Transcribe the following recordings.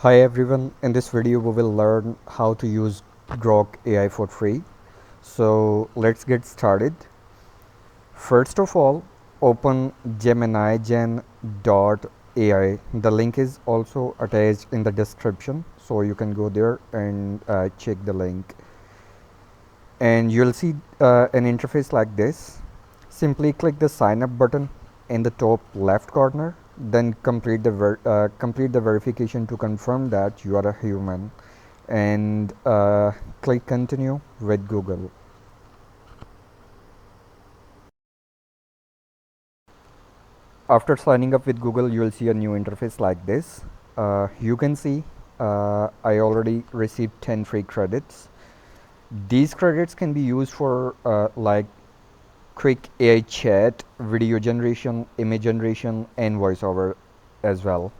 Hi everyone, in this video we will learn how to use Grok AI for free. So let's get started. First of all, open geminigen.ai. The link is also attached in the description, so you can go there and check the link. And you'll see an interface like this. Simply click the sign up button in the top left corner, then complete the verification to confirm that you are a human, and click continue with Google. After signing up with Google, you will see a new interface like this. You can see I already received 10 free credits. These credits can be used for like quick AI chat, video generation, image generation, and voiceover as well.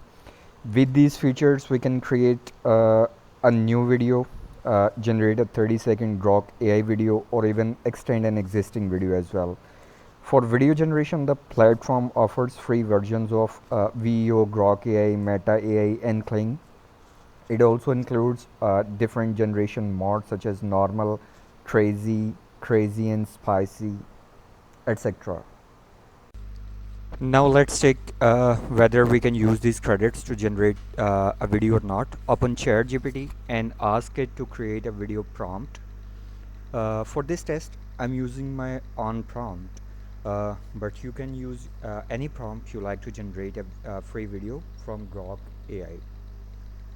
With these features, we can create a new video, generate a 30-second Grok AI video, or even extend an existing video as well. For video generation, the platform offers free versions of VEO, Grok AI, Meta AI, and Kling. It also includes different generation modes such as normal, crazy, and spicy, etc. Now let's check whether we can use these credits to generate a video or not. Open ChatGPT and ask it to create a video prompt. For this test, I'm using my own prompt, but you can use any prompt you like to generate a free video from Grok AI.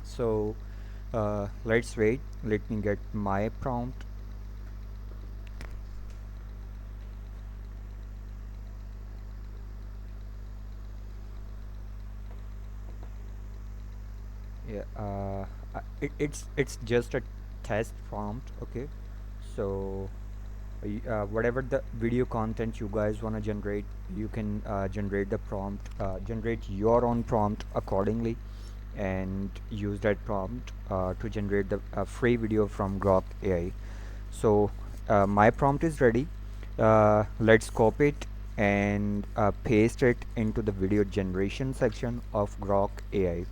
So let's wait. Let me get my prompt. Yeah, it's just a test prompt. Okay, so whatever the video content you guys want to generate, you can generate the prompt, generate your own prompt accordingly, and use that prompt to generate the free video from Grok AI. So my prompt is ready. Let's copy it and paste it into the video generation section of Grok AI.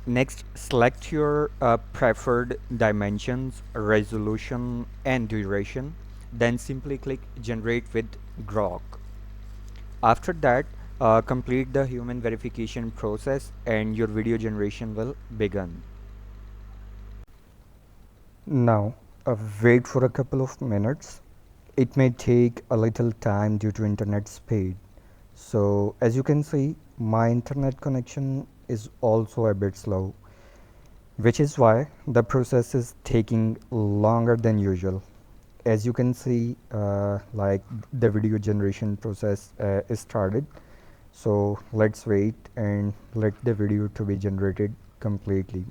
Next, select your preferred dimensions, resolution, and duration. Then simply click Generate with Grok. After that, complete the human verification process and your video generation will begin. Now, wait for a couple of minutes. It may take a little time due to internet speed. So, as you can see, my internet connection is also a bit slow, which is why the process is taking longer than usual. As you can see, like the video generation process is started. So let's wait and let the video to be generated completely.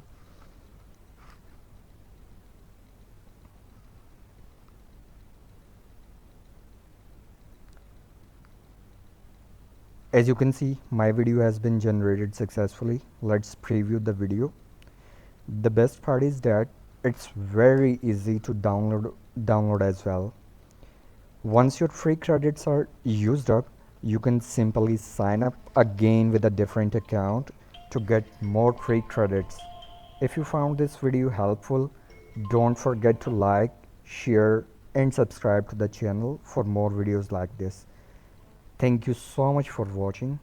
As you can see, my video has been generated successfully. Let's preview the video. The best part is that it's very easy to download as well. Once your free credits are used up, you can simply sign up again with a different account to get more free credits. If you found this video helpful, don't forget to like, share, and subscribe to the channel for more videos like this. Thank you so much for watching.